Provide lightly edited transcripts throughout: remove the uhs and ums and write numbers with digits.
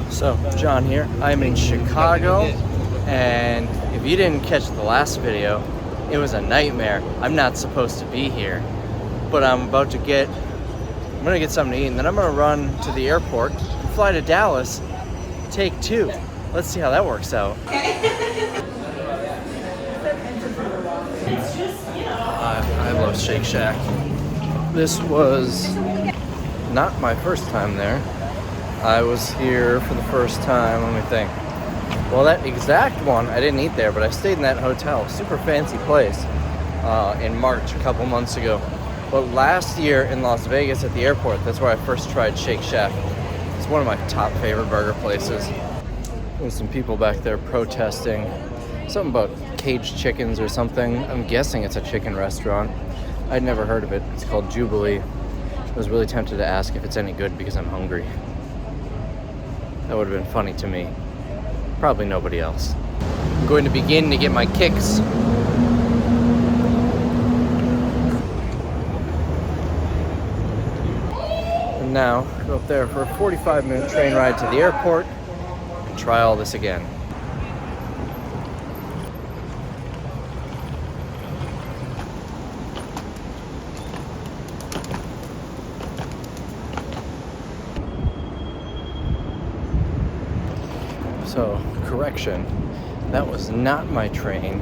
So, John here. I'm in Chicago, and if you didn't catch the last video, it was a nightmare. I'm not supposed to be here, but I'm gonna get something to eat, and then I'm gonna run to the airport, fly to Dallas, take two. Let's see how that works out. I love Shake Shack. This was not my first time there. I was here for the first time, let me think. Well, that exact one, I didn't eat there, but I stayed in that hotel. Super fancy place in March, a couple months ago. But last year in Las Vegas at the airport, that's where I first tried Shake Shack. It's one of my top favorite burger places. There's some people back there protesting something about caged chickens or something. I'm guessing it's a chicken restaurant. I'd never heard of it. It's called Jubilee. I was really tempted to ask if it's any good because I'm hungry. That would have been funny to me. Probably nobody else. I'm going to begin to get my kicks. And now, go up there for a 45-minute train ride to the airport and try all this again. So, correction, that was not my train.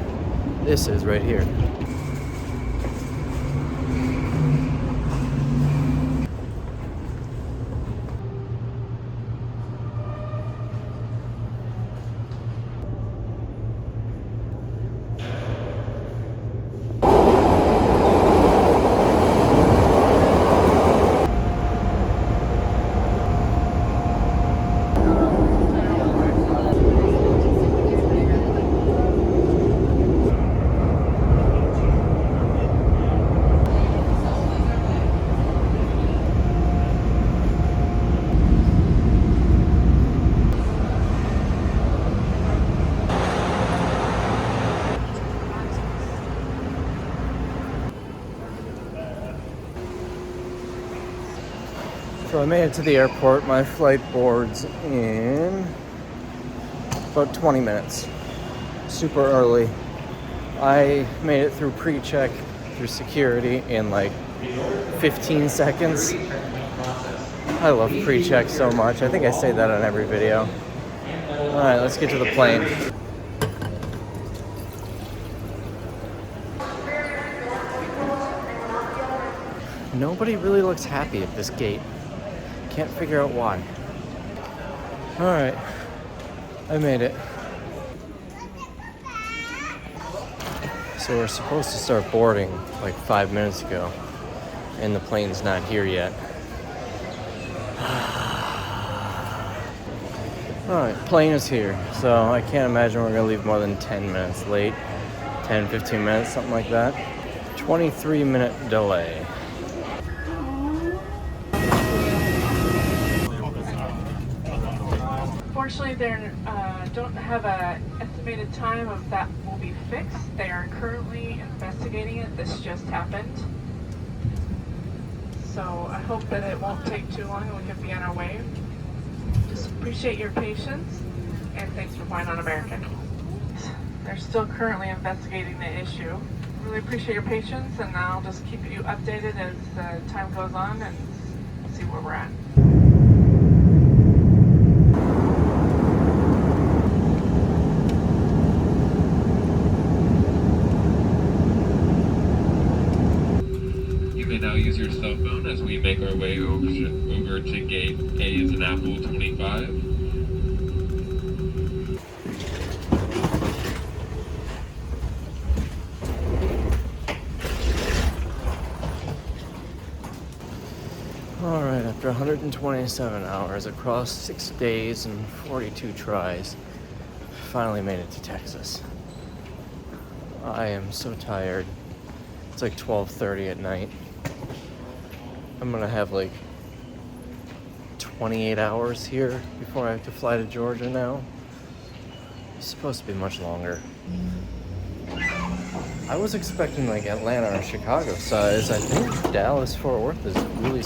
This is right here. So I made it to the airport. My flight boards in about 20 minutes. Super early. I made it through pre-check, through security in like 15 seconds. I love pre-check so much. I think I say that on every video. Alright, let's get to the plane. Nobody really looks happy at this gate. Can't figure out why. Alright, I made it. So we're supposed to start boarding like 5 minutes ago, and the plane's not here yet. Alright, plane is here, so I can't imagine we're gonna leave more than 10 minutes late. 10, 15 minutes, something like that. 23-minute delay. Unfortunately, they don't have an estimated time of that will be fixed. They are currently investigating it. This just happened. So I hope that it won't take too long and we can be on our way. Just appreciate your patience and thanks for flying on American. They're still currently investigating the issue. Really appreciate your patience, and I'll just keep you updated as time goes on and see where we're at. Now use your cell phone as we make our way over to gate A as an Apple 25. Alright, after 127 hours across 6 days and 42 tries, finally made it to Texas. I am so tired. It's like 12:30 at night. I'm gonna have like 28 hours here before I have to fly to Georgia now. It's supposed to be much longer. I was expecting like Atlanta or Chicago size. I think Dallas Fort Worth is really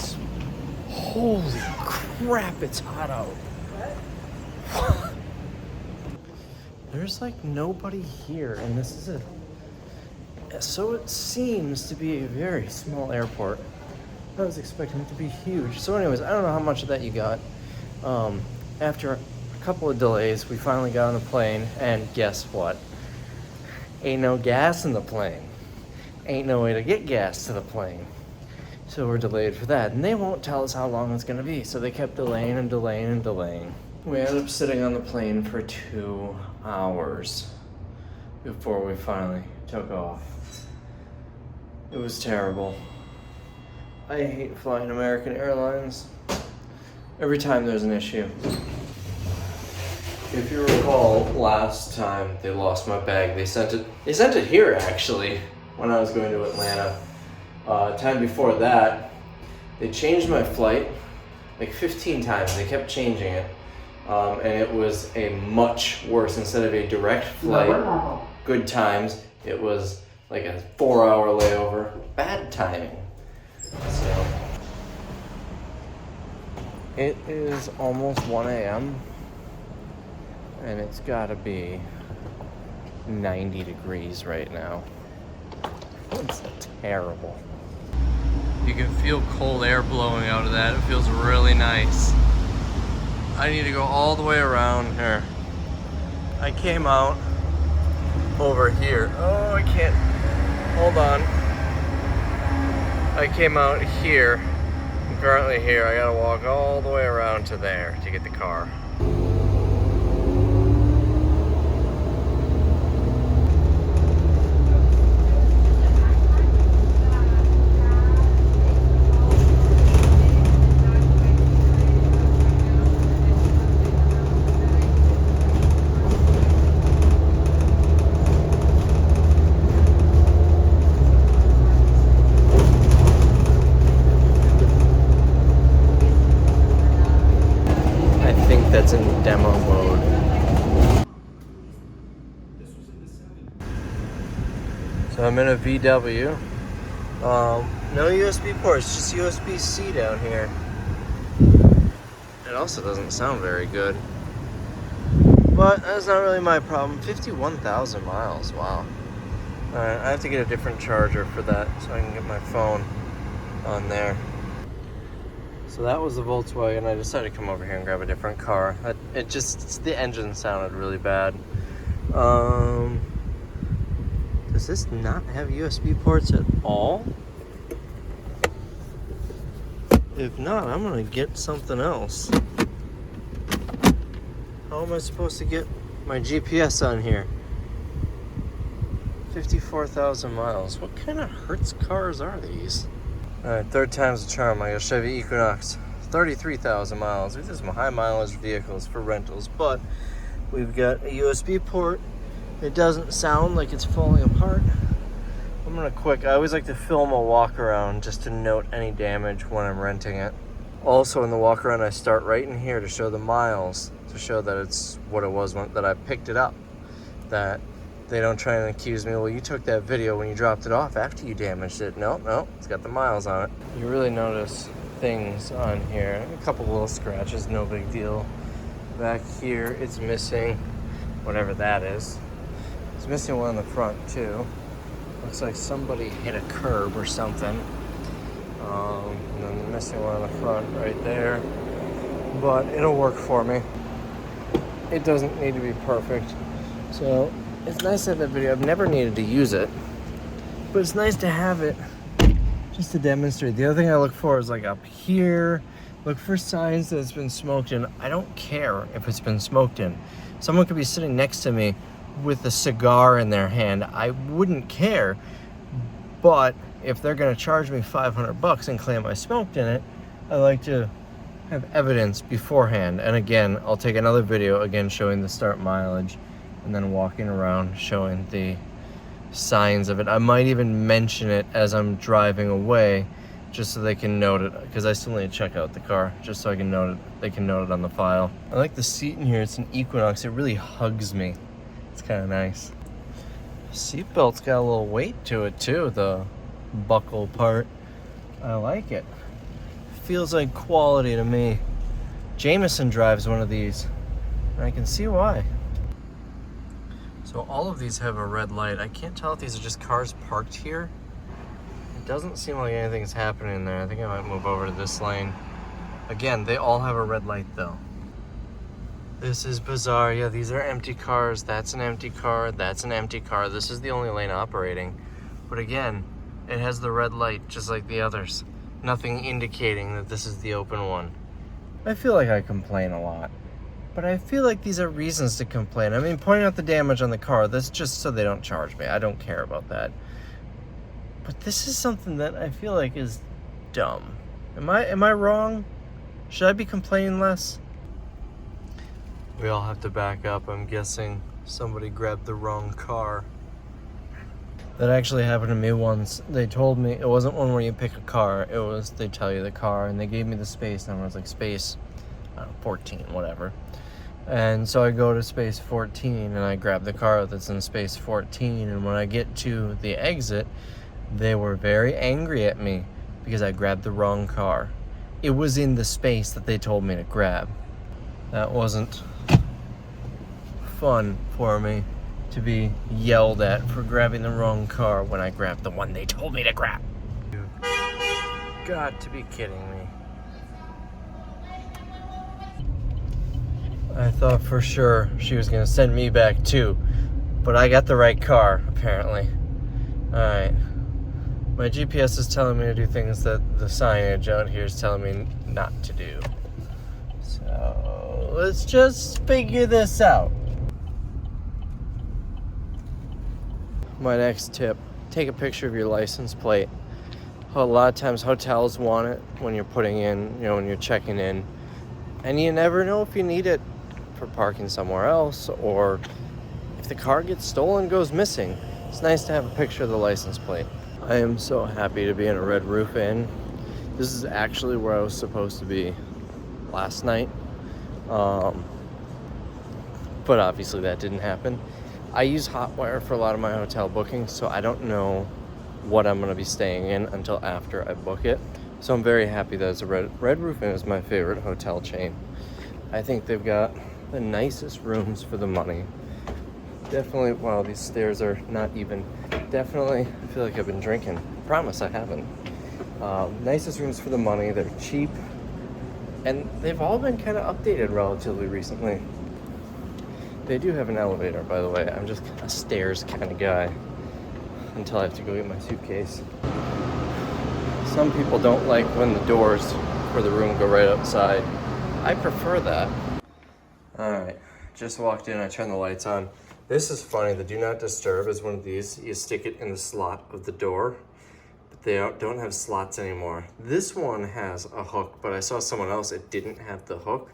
holy crap, it's hot out. There's like nobody here, and this is so it seems to be a very small airport. I was expecting it to be huge. So anyways, I don't know how much of that you got. After a couple of delays, we finally got on the plane, and guess what? Ain't no gas in the plane. Ain't no way to get gas to the plane. So we're delayed for that, and they won't tell us how long it's gonna be, so they kept delaying and delaying and delaying. We ended up sitting on the plane for 2 hours before we finally took off. It was terrible. I hate flying American Airlines. Every time there's an issue. If you recall, last time they lost my bag, they sent it here actually when I was going to Atlanta. Time before that, they changed my flight like 15 times. They kept changing it. And it was a much worse, instead of a direct flight, good times, it was like a 4-hour layover, bad timing. So, it is almost 1 a.m. and it's gotta be 90 degrees right now. It's terrible. You can feel cold air blowing out of that. It feels really nice. I need to go all the way around here. I came out over here. Oh, I can't. Hold on. I came out here. I'm currently here. I gotta walk all the way around to there to get the car. That's in demo mode. So I'm in a VW. No USB ports, just USB-C down here. It also doesn't sound very good. But that's not really my problem. 51,000 miles, wow. Alright, I have to get a different charger for that so I can get my phone on there. So that was the Volkswagen. I decided to come over here and grab a different car. The engine sounded really bad. Does this not have USB ports at all? If not, I'm gonna get something else. How am I supposed to get my GPS on here? 54,000 miles. What kind of Hertz cars are these? Alright, third time's a charm. I got a Chevy Equinox, 33,000 miles. These are some high mileage vehicles for rentals, but we've got a USB port. It doesn't sound like it's falling apart. I always like to film a walk around just to note any damage when I'm renting it. Also in the walk around, I start right in here to show the miles, to show that it's what it was that I picked it up. That they don't try and accuse me, well, you took that video when you dropped it off after you damaged it. No, it's got the miles on it. You really notice things on here. A couple little scratches, no big deal. Back here, it's missing whatever that is. It's missing one on the front too. Looks like somebody hit a curb or something. And then missing one on the front right there. But it'll work for me. It doesn't need to be perfect. So it's nice to have that video. I've never needed to use it, but it's nice to have it just to demonstrate. The other thing I look for is like up here, look for signs that it's been smoked in. I don't care if it's been smoked in. Someone could be sitting next to me with a cigar in their hand. I wouldn't care, but if they're gonna charge me $500 and claim I smoked in it, I like to have evidence beforehand. And again, I'll take another video again showing the start mileage and then walking around showing the signs of it. I might even mention it as I'm driving away just so they can note it, because I still need to check out the car just so I can note it. They can note it on the file. I like the seat in here. It's an Equinox. It really hugs me. It's kind of nice. Seatbelt's got a little weight to it too, the buckle part. I like it. Feels like quality to me. Jameson drives one of these, and I can see why. So all of these have a red light. I can't tell if these are just cars parked here. It doesn't seem like anything's happening there. I think I might move over to this lane. Again, they all have a red light though. This is bizarre. Yeah, these are empty cars. That's an empty car. That's an empty car. This is the only lane operating. But again, it has the red light just like the others. Nothing indicating that this is the open one. I feel like I complain a lot. But I feel like these are reasons to complain. I mean, pointing out the damage on the car, that's just so they don't charge me. I don't care about that. But this is something that I feel like is dumb. Am I wrong? Should I be complaining less? We all have to back up. I'm guessing somebody grabbed the wrong car. That actually happened to me once. They told me, it wasn't one where you pick a car. It was, they tell you the car, and they gave me the space number. I was like, space, I don't know, 14, whatever. And so I go to space 14, and I grab the car that's in space 14. And when I get to the exit, they were very angry at me because I grabbed the wrong car. It was in the space that they told me to grab. That wasn't fun for me to be yelled at for grabbing the wrong car when I grabbed the one they told me to grab. You've got to be kidding me. I thought for sure she was gonna send me back too, but I got the right car, apparently. Alright. My GPS is telling me to do things that the signage out here is telling me not to do. So let's just figure this out. My next tip, take a picture of your license plate. A lot of times hotels want it when you're putting in, when you're checking in. And you never know if you need it for parking somewhere else, or if the car gets stolen, goes missing. It's nice to have a picture of the license plate. I am so happy to be in a Red Roof Inn. This is actually where I was supposed to be last night. But obviously that didn't happen. I use Hotwire for a lot of my hotel bookings, so I don't know what I'm gonna be staying in until after I book it. So I'm very happy that it's a Red Roof Inn is my favorite hotel chain. I think they've got the nicest rooms for the money. Definitely, wow, these stairs are not even. Definitely, I feel like I've been drinking. Promise I haven't. Nicest rooms for the money, they're cheap. And they've all been kind of updated relatively recently. They do have an elevator, by the way. I'm just a stairs kind of guy until I have to go get my suitcase. Some people don't like when the doors for the room go right outside. I prefer that. Alright, just walked in, I turned the lights on. This is funny, the Do Not Disturb is one of these. You stick it in the slot of the door, but they don't have slots anymore. This one has a hook, but I saw someone else, it didn't have the hook.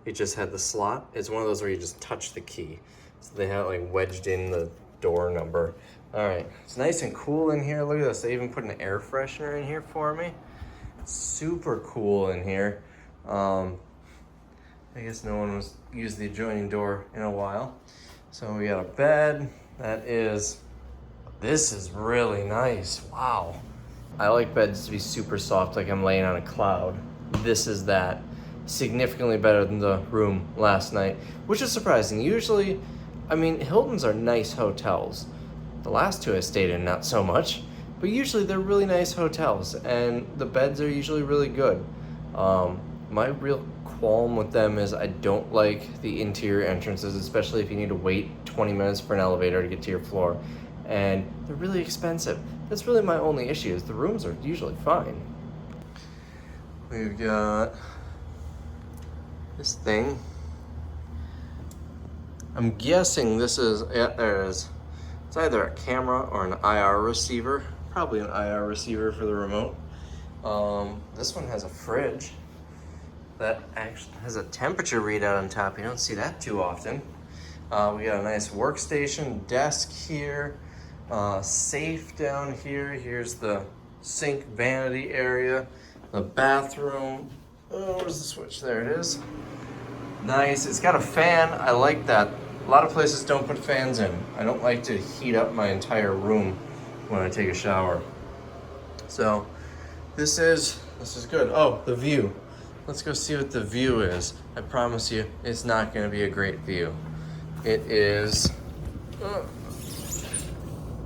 It just had the slot. It's one of those where you just touch the key. So they have like wedged in the door number. Alright, it's nice and cool in here. Look at this, they even put an air freshener in here for me. Super cool in here. I guess no one was used the adjoining door in a while. So we got a bed. This is really nice. Wow. I like beds to be super soft, like I'm laying on a cloud. This is that. Significantly better than the room last night, which is surprising. Usually, I mean, Hilton's are nice hotels. The last two I stayed in, not so much, but usually they're really nice hotels, and the beds are usually really good. My real qualm with them is I don't like the interior entrances, especially if you need to wait 20 minutes for an elevator to get to your floor, and they're really expensive. That's really my only issue, is the rooms are usually fine. We've got this thing. I'm guessing this is, yeah, there it is. It's either a camera or an IR receiver. Probably an IR receiver for the remote. This one has a fridge that actually has a temperature readout on top. You don't see that too often. We got a nice workstation, desk here, safe down here. Here's the sink vanity area, the bathroom. Oh, where's the switch? There it is. Nice. It's got a fan. I like that. A lot of places don't put fans in. I don't like to heat up my entire room when I take a shower. So this is good. Oh, the view. Let's go see what the view is. I promise you, it's not going to be a great view. It is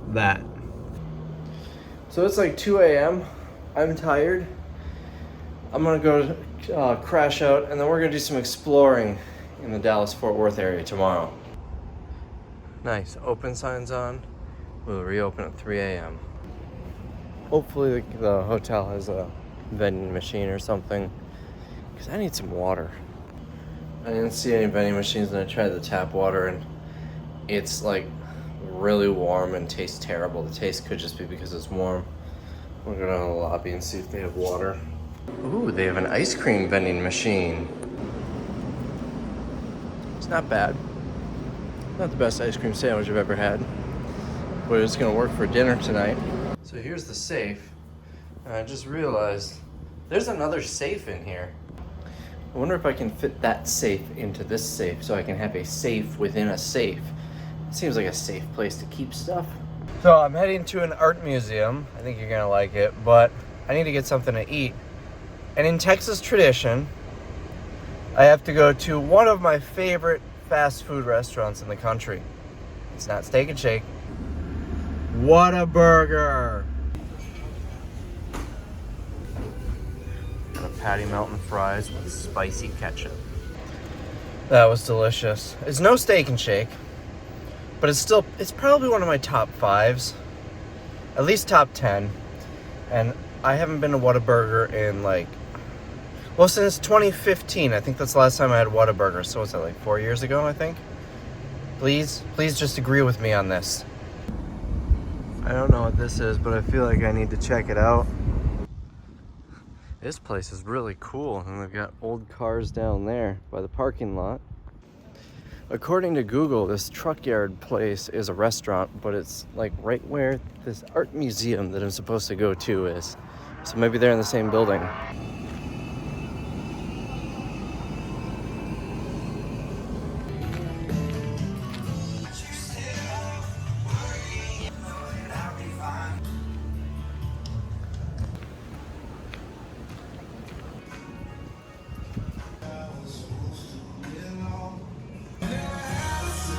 That. So it's like 2 a.m. I'm tired. I'm gonna go crash out, and then we're gonna do some exploring in the Dallas-Fort Worth area tomorrow. Nice. Open signs on. We'll reopen at 3 a.m. Hopefully the hotel has a vending machine or something, because I need some water. I didn't see any vending machines, and I tried the tap water, and it's like really warm and tastes terrible. The taste could just be because it's warm. We're gonna go to the lobby and see if they have water. Ooh, they have an ice cream vending machine. It's not bad. Not the best ice cream sandwich I've ever had, but it's gonna work for dinner tonight. So here's the safe, and I just realized there's another safe in here. I wonder if I can fit that safe into this safe so I can have a safe within a safe. It seems like a safe place to keep stuff. So I'm heading to an art museum. I think you're gonna like it, but I need to get something to eat. And in Texas tradition, I have to go to one of my favorite fast food restaurants in the country. It's not Steak and Shake. Whataburger! Got a patty melt and fries with spicy ketchup. That was delicious. It's no Steak and Shake, but it's probably one of my top 5s. At least top 10. And I haven't been to Whataburger in since 2015. I think that's the last time I had Whataburger. So what's that, like 4 years ago, I think? Please just agree with me on this. I don't know what this is, but I feel like I need to check it out. This place is really cool, and they've got old cars down there by the parking lot. According to Google, this truck yard place is a restaurant, but it's like right where this art museum that I'm supposed to go to is. So maybe they're in the same building.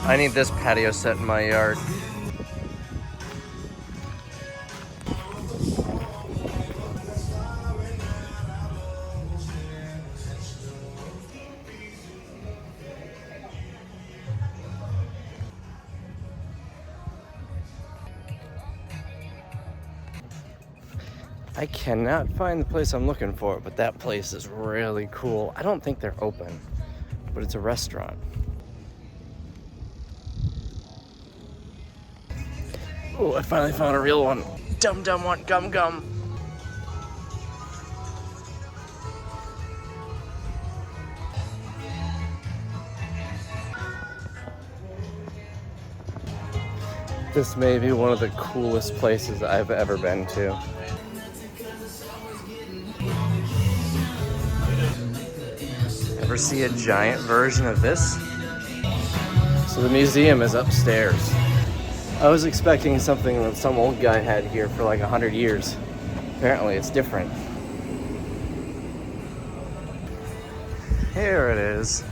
I need this patio set in my yard. I cannot find the place I'm looking for, but that place is really cool. I don't think they're open, but it's a restaurant. Oh, I finally found a real one. Dum Dum want gum gum. This may be one of the coolest places I've ever been to. Ever see a giant version of this? So the museum is upstairs. I was expecting something that some old guy had here for like 100 years. Apparently it's different. Here it is.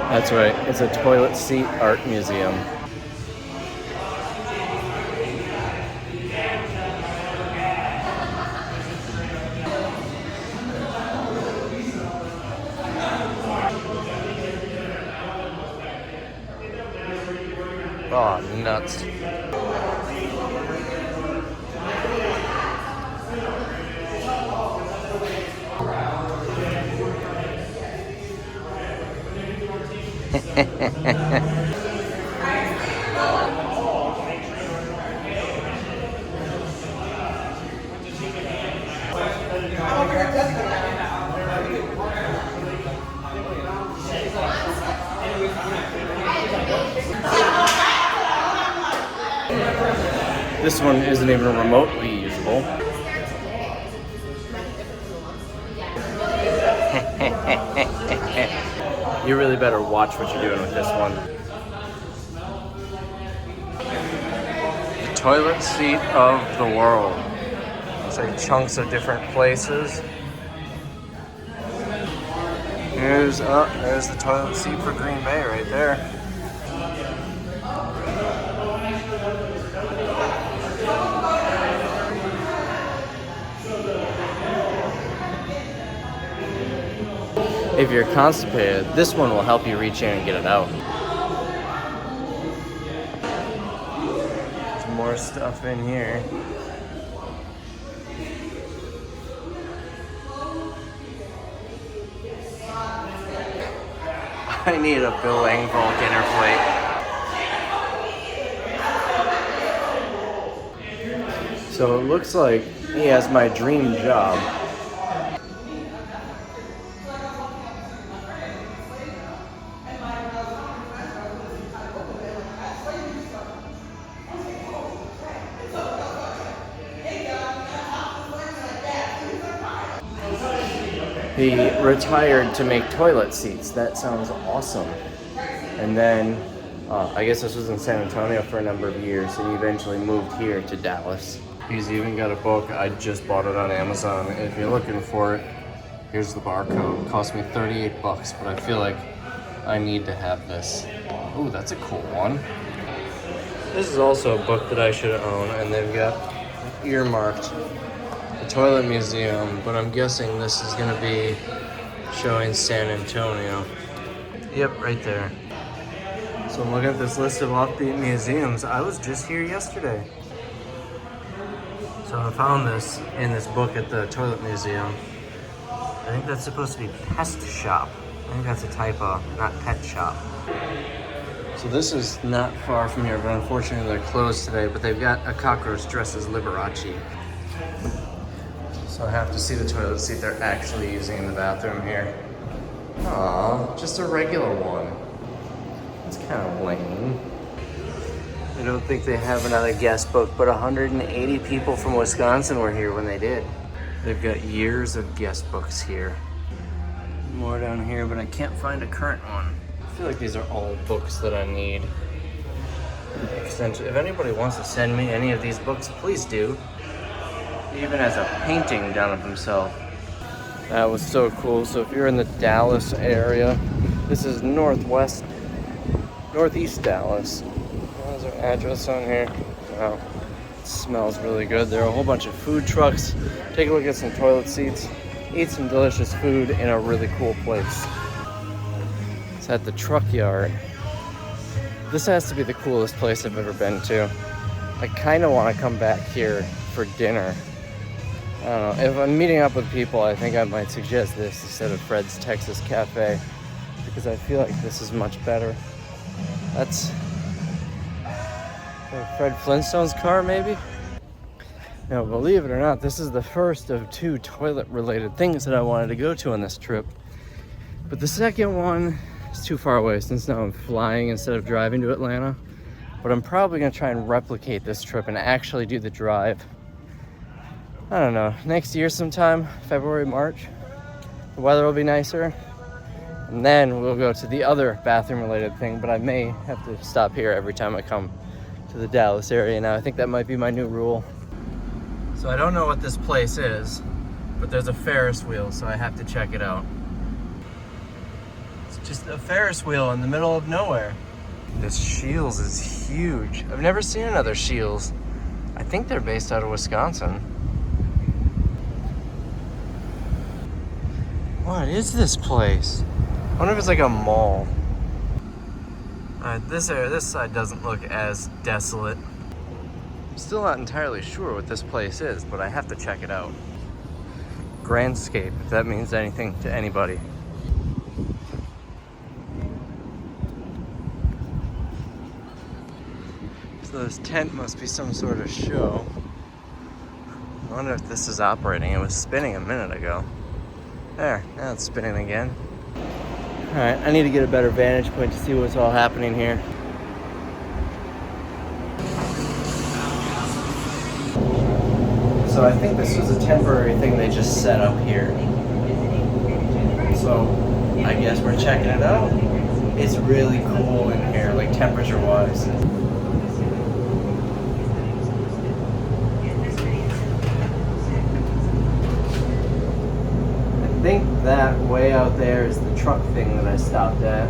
That's right, it's a toilet seat art museum. Oh, nuts. This one isn't even remotely usable. You really better watch what you're doing with this one. The toilet seat of the world. It's like chunks of different places. Here's there's the toilet seat for Green Bay right there. If you're constipated, this one will help you reach in and get it out. There's more stuff in here. I need a Bill Engvall dinner plate. So it looks like he has my dream job. He retired to make toilet seats. That sounds awesome. And then, I guess this was in San Antonio for a number of years, and he eventually moved here to Dallas. He's even got a book. I just bought it on Amazon. If you're looking for it, here's the barcode. It cost me 38 bucks, but I feel like I need to have this. Ooh, that's a cool one. This is also a book that I should own, and they've got earmarked Toilet Museum, but I'm guessing this is gonna be showing San Antonio. Yep, right there. So I'm looking at this list of offbeat museums. I was just here yesterday. So I found this in this book at the Toilet Museum. I think that's supposed to be pest shop. I think that's a typo, not pet shop. So this is not far from here, but unfortunately they're closed today, but they've got a cockroach dressed as Liberace. So I have to see the toilet seat they're actually using in the bathroom here. Aw, just a regular one. That's kind of lame. I don't think they have another guest book, but 180 people from Wisconsin were here when they did. They've got years of guest books here. More down here, but I can't find a current one. I feel like these are all books that I need. If anybody wants to send me any of these books, please do. He even has a painting done of himself. That was so cool. So if you're in the Dallas area, this is northeast Dallas. There's our address on here. Wow, it smells really good. There are a whole bunch of food trucks. Take a look at some toilet seats. Eat some delicious food in a really cool place. It's at the truck yard. This has to be the coolest place I've ever been to. I kind of want to come back here for dinner. I don't know. If I'm meeting up with people, I think I might suggest this instead of Fred's Texas Cafe, because I feel like this is much better. That's Fred Flintstone's car, maybe? Now, believe it or not, this is the first of 2 toilet-related things that I wanted to go to on this trip. But the second one is too far away, since now I'm flying instead of driving to Atlanta. But I'm probably gonna try and replicate this trip and actually do the drive. I don't know, next year sometime, February, March. The weather will be nicer. And then we'll go to the other bathroom-related thing, but I may have to stop here every time I come to the Dallas area now. I think that might be my new rule. So I don't know what this place is, but there's a Ferris wheel, so I have to check it out. It's just a Ferris wheel in the middle of nowhere. This Scheels is huge. I've never seen another Scheels. I think they're based out of Wisconsin. What is this place? I wonder if it's like a mall. Alright, this side doesn't look as desolate. I'm still not entirely sure what this place is, but I have to check it out. Grandscape, if that means anything to anybody. So this tent must be some sort of show. I wonder if this is operating. It was spinning a minute ago. There, now it's spinning again. Alright, I need to get a better vantage point to see what's all happening here. So I think this was a temporary thing they just set up here. So I guess we're checking it out. It's really cool in here, like temperature-wise. I think that way out there is the truck thing that I stopped at.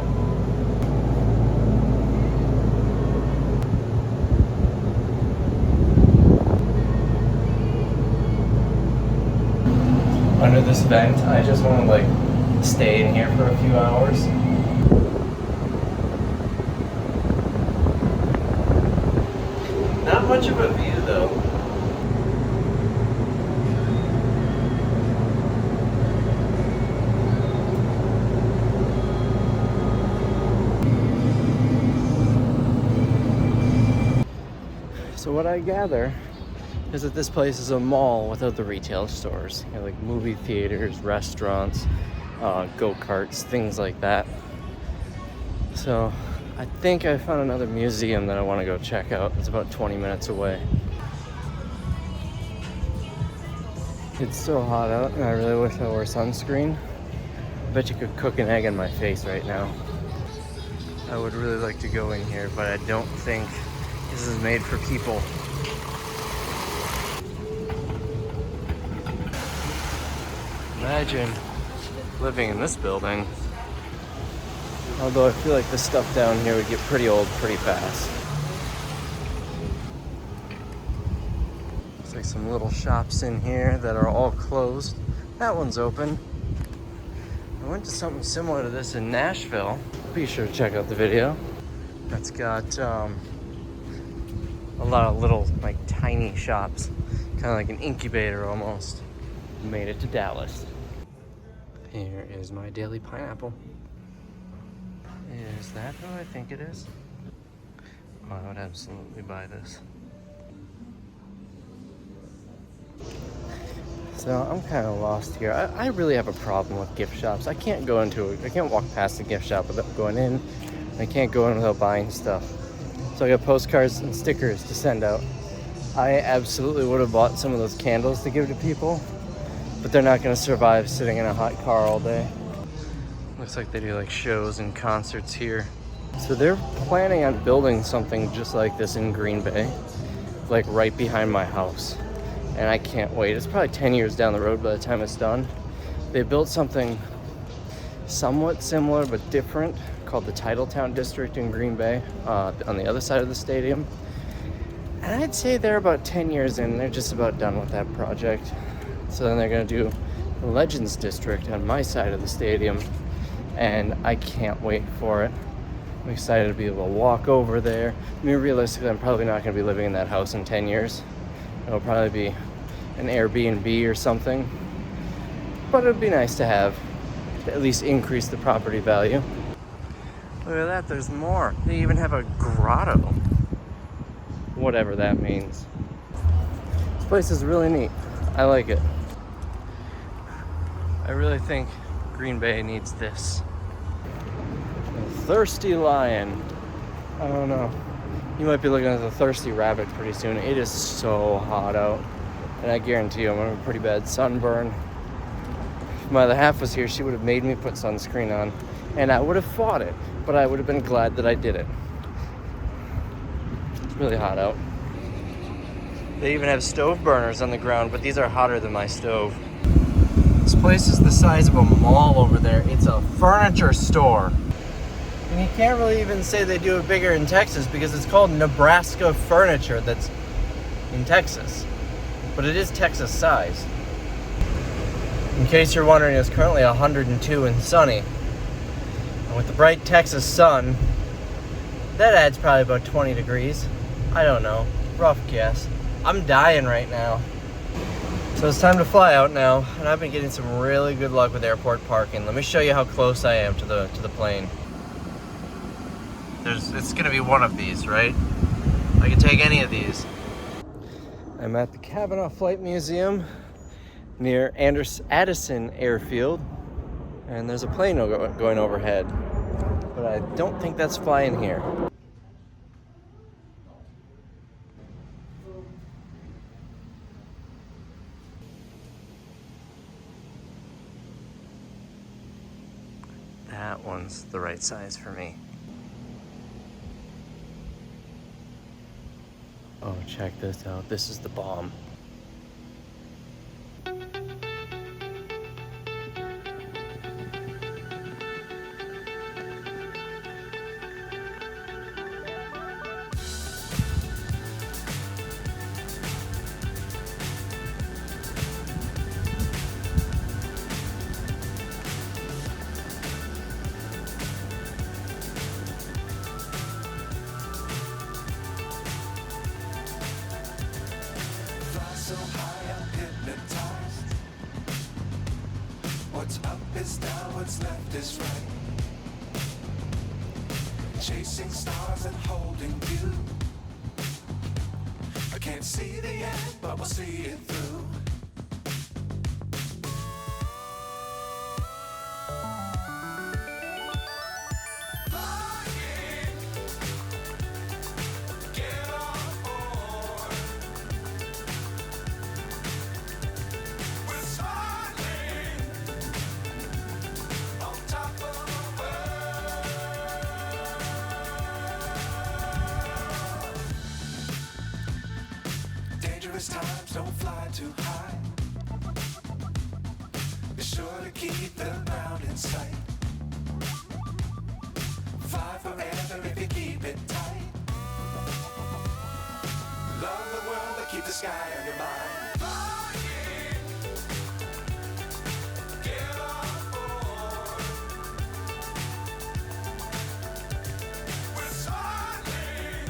Under this vent, I just want to like stay in here for a few hours. Not much of a view though. So what I gather is that this place is a mall without the retail stores. You know, like movie theaters, restaurants, go-karts, things like that. So I think I found another museum that I want to go check out. It's about 20 minutes away. It's so hot out and I really wish I wore sunscreen. I bet you could cook an egg in my face right now. I would really like to go in here, but I don't think this is made for people. Imagine living in this building. Although I feel like the stuff down here would get pretty old pretty fast. Looks like some little shops in here that are all closed. That one's open. I went to something similar to this in Nashville. Be sure to check out the video. That's got a lot of little like tiny shops. Kind of like an incubator almost. Made it to Dallas. Here is my daily pineapple. Is that who I think it is? Oh, I would absolutely buy this. So I'm kind of lost here. I really have a problem with gift shops. I can't walk past a gift shop without going in. I can't go in without buying stuff. So I got postcards and stickers to send out. I absolutely would have bought some of those candles to give to people, but they're not going to survive sitting in a hot car all day. Looks like they do like shows and concerts here. So they're planning on building something just like this in Green Bay, like right behind my house. And I can't wait. It's probably 10 years down the road by the time it's done. They built something somewhat similar but different called the Titletown District in Green Bay on the other side of the stadium. And I'd say they're about 10 years in. They're just about done with that project. So then they're going to do the Legends District on my side of the stadium. And I can't wait for it. I'm excited to be able to walk over there. I mean, realistically, I'm probably not going to be living in that house in 10 years. It'll probably be an Airbnb or something. But it would be nice to have, to at least increase the property value. Look at that, there's more. They even have a grotto. Whatever that means. This place is really neat. I like it. I really think Green Bay needs this. A thirsty lion. I don't know. You might be looking at the thirsty rabbit pretty soon. It is so hot out. And I guarantee you I'm gonna have a pretty bad sunburn. If my other half was here, she would have made me put sunscreen on. And I would have fought it, but I would have been glad that I did it. It's really hot out. They even have stove burners on the ground, but these are hotter than my stove. This place is the size of a mall over there. It's a furniture store. And you can't really even say they do it bigger in Texas because it's called Nebraska Furniture that's in Texas. But it is Texas size. In case you're wondering, it's currently 102 and sunny. And with the bright Texas sun, that adds probably about 20 degrees. I don't know. Rough guess. I'm dying right now. So it's time to fly out now, and I've been getting some really good luck with airport parking. Let me show you how close I am to the plane. It's gonna be one of these, right? I can take any of these. I'm at the Kavanaugh Flight Museum near Addison Airfield, and there's a plane going overhead, but I don't think that's flying here. That one's the right size for me. Oh, check this out. This is the bomb. Up is down, what's left is right. Chasing stars and holding you. I can't see the end, but we'll see it through. Dangerous times, don't fly too high. Be sure to keep the ground in sight. Fly forever if you keep it tight. Love the world, but keep the sky on your mind. Get on board. We're soaring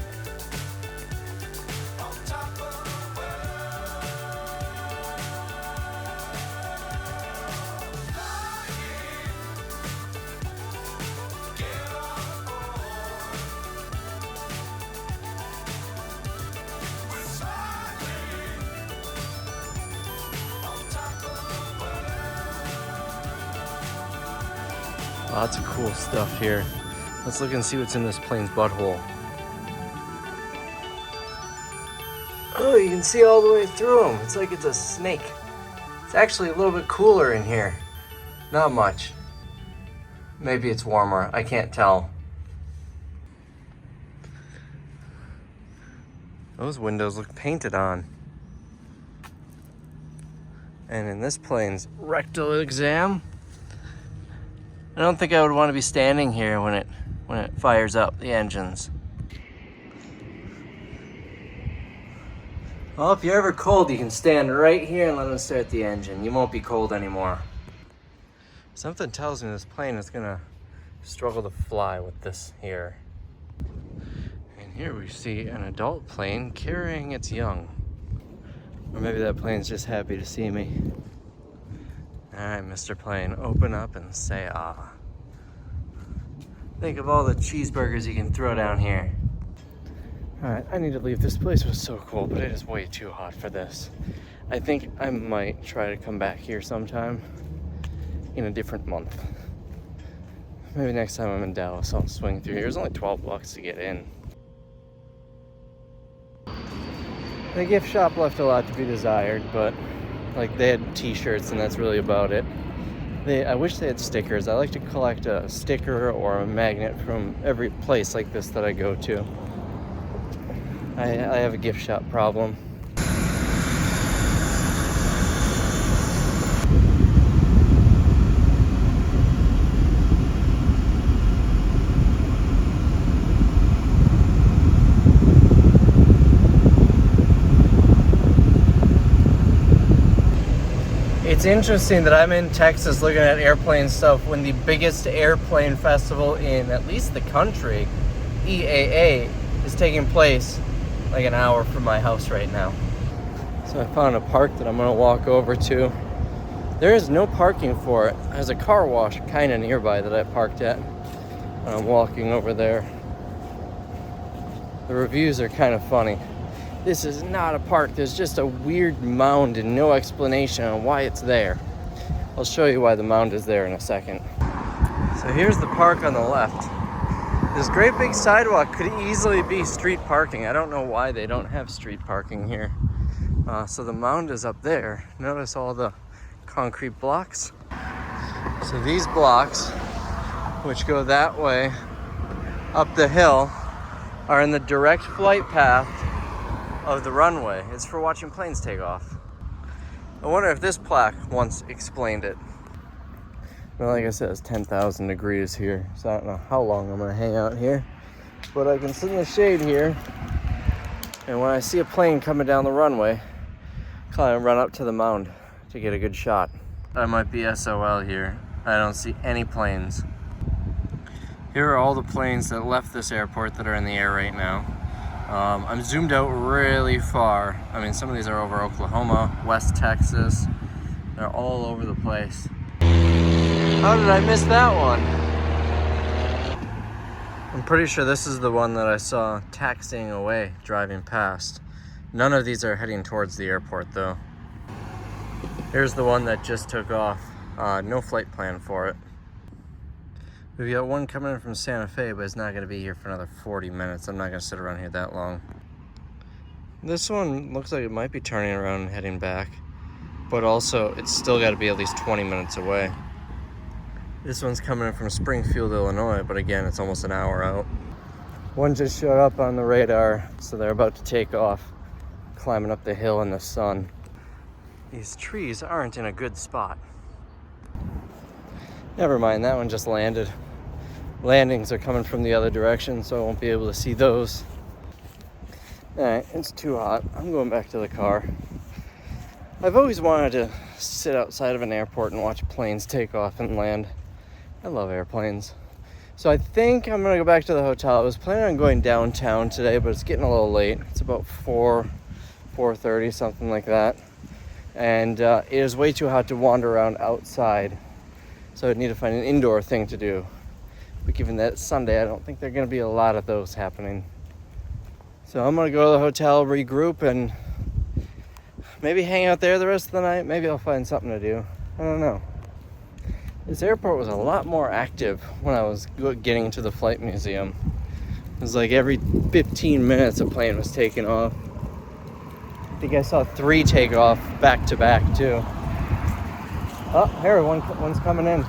on top of the world. Flying. Get on board. We're soaring on top of the world. Lots of cool stuff here. Let's look and see what's in this plane's butthole. Oh, you can see all the way through them. It's like it's a snake. It's actually a little bit cooler in here. Not much. Maybe it's warmer. I can't tell. Those windows look painted on. And in this plane's rectal exam, I don't think I would want to be standing here when it fires up the engines. Well, if you're ever cold, you can stand right here and let them start the engine. You won't be cold anymore. Something tells me this plane is gonna struggle to fly with this here. And here we see an adult plane carrying its young. Or maybe that plane's just happy to see me. All right, Mr. Plane, open up and say ah. Think of all the cheeseburgers you can throw down here. All right, I need to leave. This place was so cool, but it is way too hot for this. I think I might try to come back here sometime in a different month. Maybe next time I'm in Dallas, I'll swing through here. It was only $12 to get in. The gift shop left a lot to be desired, but like they had t-shirts and that's really about it. I wish they had stickers. I like to collect a sticker or a magnet from every place like this that I go to. I have a gift shop problem. It's interesting that I'm in Texas looking at airplane stuff when the biggest airplane festival in at least the country, EAA, is taking place like an hour from my house right now. So I found a park that I'm gonna walk over to. There is no parking for it. There's a car wash kind of nearby that I parked at. And I'm walking over there. The reviews are kind of funny. This is not a park. There's just a weird mound and no explanation on why it's there. I'll show you why the mound is there in a second. So here's the park on the left. This great big sidewalk could easily be street parking. I don't know why they don't have street parking here. So the mound is up there. Notice all the concrete blocks. So these blocks, which go that way up the hill, are in the direct flight path of the runway. It's for watching planes take off. I wonder if this plaque once explained it. Well, like I said, it's 10,000 degrees here, so I don't know how long I'm gonna hang out here. But I can sit in the shade here, and when I see a plane coming down the runway, kind of run up to the mound to get a good shot. I might be SOL here. I don't see any planes. Here are all the planes that left this airport that are in the air right now. I'm zoomed out really far. I mean, some of these are over Oklahoma, West Texas. They're all over the place. How did I miss that one? I'm pretty sure this is the one that I saw taxiing away, driving past. None of these are heading towards the airport though. Here's the one that just took off. No flight plan for it. We've got one coming in from Santa Fe, but it's not going to be here for another 40 minutes. I'm not going to sit around here that long. This one looks like it might be turning around and heading back, but also it's still got to be at least 20 minutes away. This one's coming in from Springfield, Illinois, but again, it's almost an hour out. One just showed up on the radar, so they're about to take off, climbing up the hill in the sun. These trees aren't in a good spot. Never mind, that one just landed. Landings are coming from the other direction, so I won't be able to see those. Alright, it's too hot. I'm going back to the car. I've always wanted to sit outside of an airport and watch planes take off and land. I love airplanes. So I think I'm gonna go back to the hotel. I was planning on going downtown today, but it's getting a little late. It's about 4:30, something like that. And it is way too hot to wander around outside. So I'd need to find an indoor thing to do. But given that it's Sunday, I don't think there are gonna be a lot of those happening. So I'm gonna go to the hotel, regroup, and maybe hang out there the rest of the night. Maybe I'll find something to do. I don't know. This airport was a lot more active when I was getting into the flight museum. It was like every 15 minutes a plane was taking off. I think I saw 3 take off back to back too. Oh, here, one's coming in.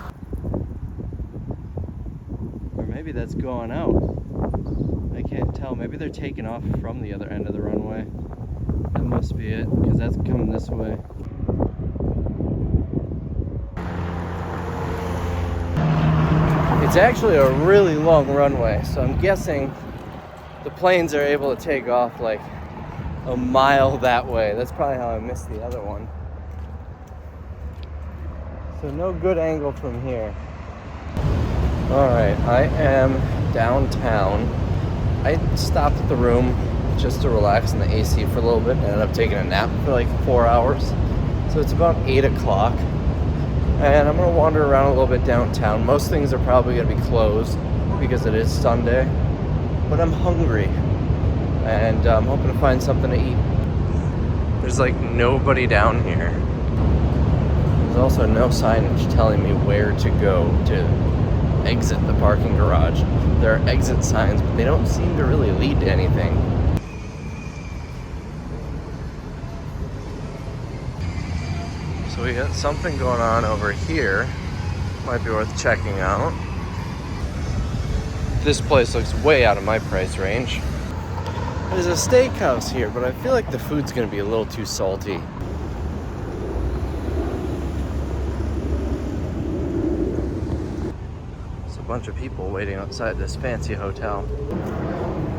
Or maybe that's going out. I can't tell. Maybe they're taking off from the other end of the runway. That must be it, because that's coming this way. It's actually a really long runway, so I'm guessing the planes are able to take off like a mile that way. That's probably how I missed the other one. So no good angle from here. Alright, I am downtown. I stopped at the room just to relax in the AC for a little bit and ended up taking a nap for like 4 hours. So it's about 8 o'clock. And I'm going to wander around a little bit downtown. Most things are probably going to be closed because it is Sunday. But I'm hungry. And I'm hoping to find something to eat. There's like nobody down here. There's also no signage telling me where to go to exit the parking garage. There are exit signs, but they don't seem to really lead to anything. So we got something going on over here. Might be worth checking out. This place looks way out of my price range. There's a steakhouse here, but I feel like the food's gonna be a little too salty. There's a bunch of people waiting outside this fancy hotel.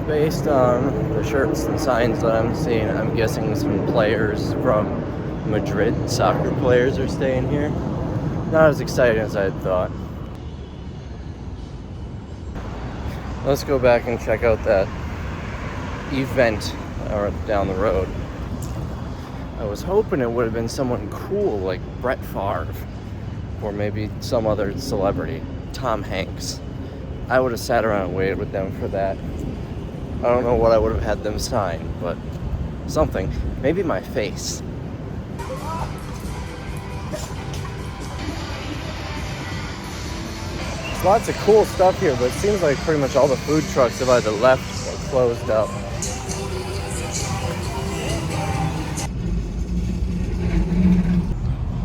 Based on the shirts and signs that I'm seeing, I'm guessing some players from Madrid, soccer players, are staying here. Not as exciting as I had thought. Let's go back and check out that event down the road. I was hoping it would have been someone cool like Brett Favre or maybe some other celebrity, Tom Hanks. I would have sat around and waited with them for that. I don't know what I would have had them sign, but something. Maybe my face. There's lots of cool stuff here, but it seems like pretty much all the food trucks have either left or closed up.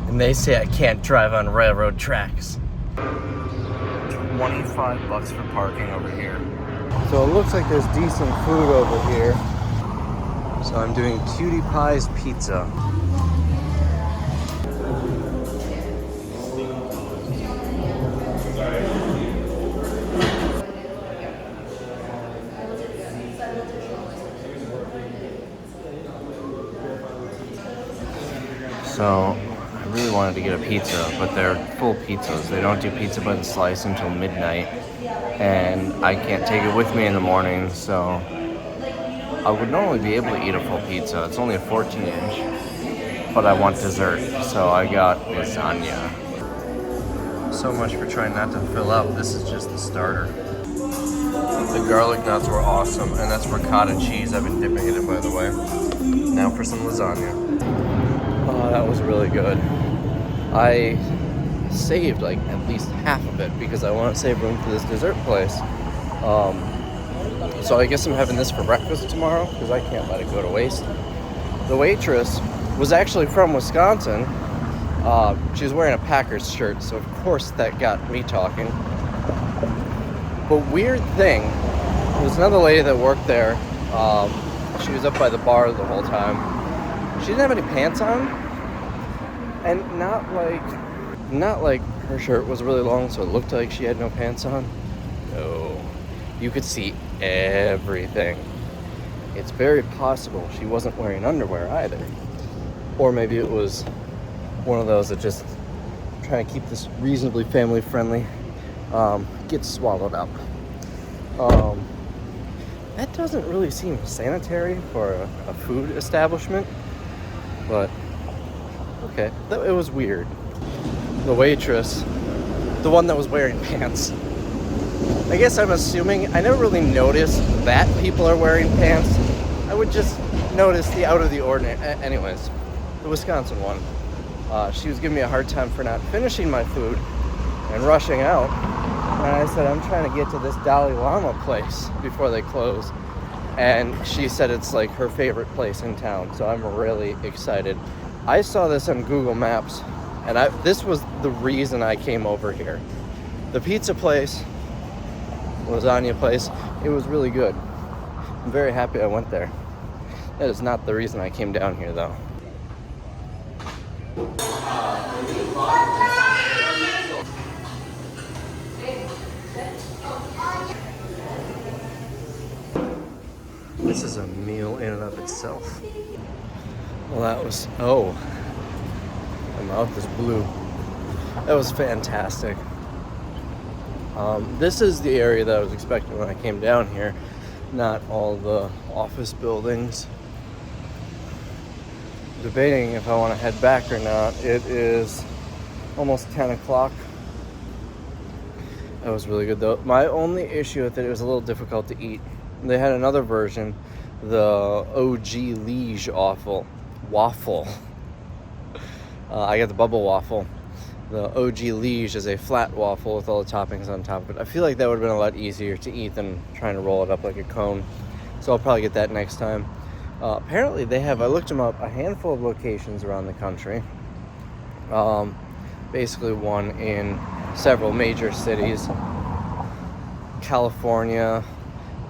And they say I can't drive on railroad tracks. 25 bucks for parking over here. So it looks like there's decent food over here. So I'm doing Cutie Pie's Pizza. So I really wanted to get a pizza, but they're full pizzas. They don't do pizza by the slice until midnight, and I can't take it with me in the morning, so I would normally be able to eat a full pizza. It's only a 14-inch, but I want dessert, so I got lasagna. so much for trying not to fill up. This is just the starter. The garlic knots were awesome, and that's ricotta cheese. I've been dipping in it, by the way. Now for some lasagna. Oh, that was really good. I saved like at least half of it because I want to save room for this dessert place. So I guess I'm having this for breakfast tomorrow because I can't let it go to waste. The waitress was actually from Wisconsin. She was wearing a Packers shirt, so of course that got me talking. But weird thing, there was another lady that worked there. She was up by the bar the whole time. She didn't have any pants on, and not like her shirt was really long, so it looked like she had no pants on. No, you could see everything. It's very possible she wasn't wearing underwear either, or maybe it was one of those that just trying to keep this reasonably family friendly. Gets swallowed up. That doesn't really seem sanitary for a food establishment, but okay, it was weird. The waitress, the one that was wearing pants, I guess I'm assuming, I never really noticed that people are wearing pants. I would just notice the out of the ordinary. Anyways, the Wisconsin one, she was giving me a hard time for not finishing my food and rushing out. And I said, I'm trying to get to this Dalai Lama place before they close. And she said it's like her favorite place in town. So I'm really excited. I saw this on Google Maps, and this was the reason I came over here. The pizza place, lasagna place, it was really good. I'm very happy I went there. That is not the reason I came down here, though. This is a meal in and of itself. Well, that was, oh, my mouth is blue. That was fantastic. This is the area that I was expecting when I came down here, not all the office buildings. Debating if I want to head back or not. It is almost 10 o'clock. That was really good though. My only issue with it was a little difficult to eat. They had another version, the OG Liege waffle. I got the bubble waffle. The OG Liege is a flat waffle with all the toppings on top of it. I feel like that would have been a lot easier to eat than trying to roll it up like a cone. So I'll probably get that next time. Apparently they have, I looked them up, a handful of locations around the country. Basically one in several major cities. California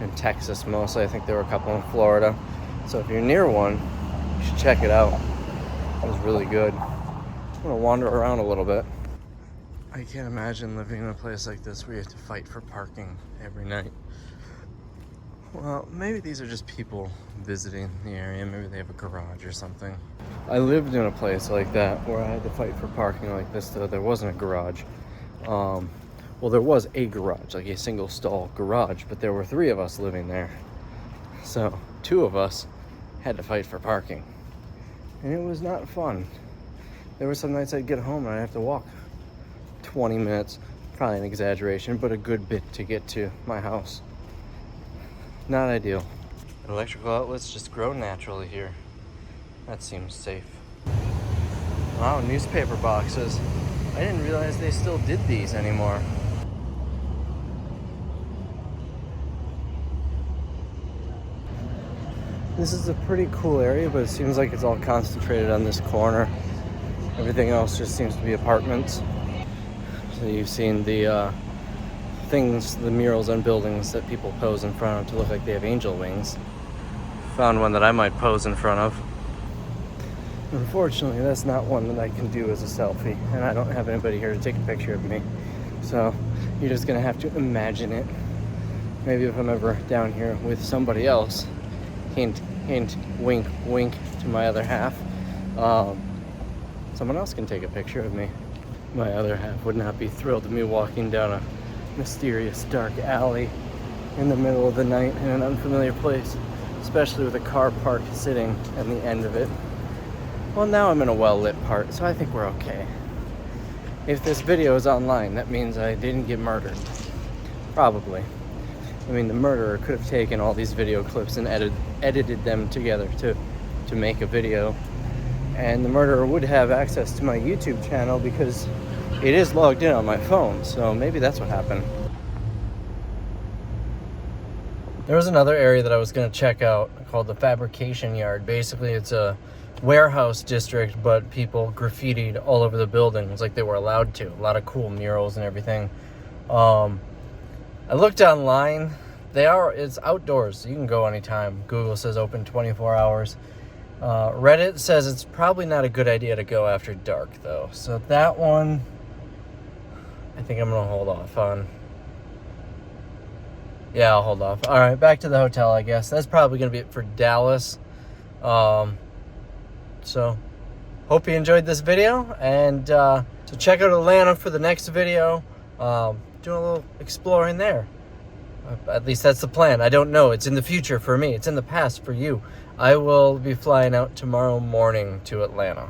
and Texas mostly. I think there were a couple in Florida. So if you're near one, you should check it out. It was really good. I'm gonna wander around a little bit. I can't imagine living in a place like this where you have to fight for parking every night. Well, maybe these are just people visiting the area. Maybe they have a garage or something. I lived in a place like that where I had to fight for parking like this, though there wasn't a garage. Well, there was a garage, like a single stall garage, but there were 3 of us living there. So 2 of us had to fight for parking. And it was not fun. There were some nights I'd get home and I'd have to walk 20 minutes, probably an exaggeration, but a good bit to get to my house. Not ideal. Electrical outlets just grow naturally here. That seems safe. Wow, newspaper boxes. I didn't realize they still did these anymore. This is a pretty cool area, but it seems like it's all concentrated on this corner. Everything else just seems to be apartments. So you've seen the things, the murals on buildings that people pose in front of to look like they have angel wings. Found one that I might pose in front of. Unfortunately, that's not one that I can do as a selfie, and I don't have anybody here to take a picture of me. So you're just gonna have to imagine it. Maybe if I'm ever down here with somebody else, hint, hint, wink, wink to my other half, someone else can take a picture of me. My other half would not be thrilled at me walking down a mysterious dark alley in the middle of the night in an unfamiliar place, especially with a car parked sitting at the end of it. Well, now I'm in a well-lit part, so I think we're okay. if this video is online, that means I didn't get murdered. Probably. I mean, the murderer could have taken all these video clips and edited them together to make a video. And the murderer would have access to my YouTube channel because it is logged in on my phone. So maybe that's what happened. There was another area that I was going to check out called the Fabrication Yard. Basically, it's a warehouse district, but people graffitied all over the buildings like they were allowed to. A lot of cool murals and everything. I looked online. It's outdoors, so you can go anytime. Google says open 24 hours. Reddit says it's probably not a good idea to go after dark, though. So that one, I think I'm going to hold off on. Yeah, I'll hold off. All right, back to the hotel, I guess. That's probably going to be it for Dallas. So, hope you enjoyed this video. And so check out Atlanta for the next video. Doing a little exploring there. At least that's the plan. I don't know. It's in the future for me. It's in the past for you. I will be flying out tomorrow morning to Atlanta.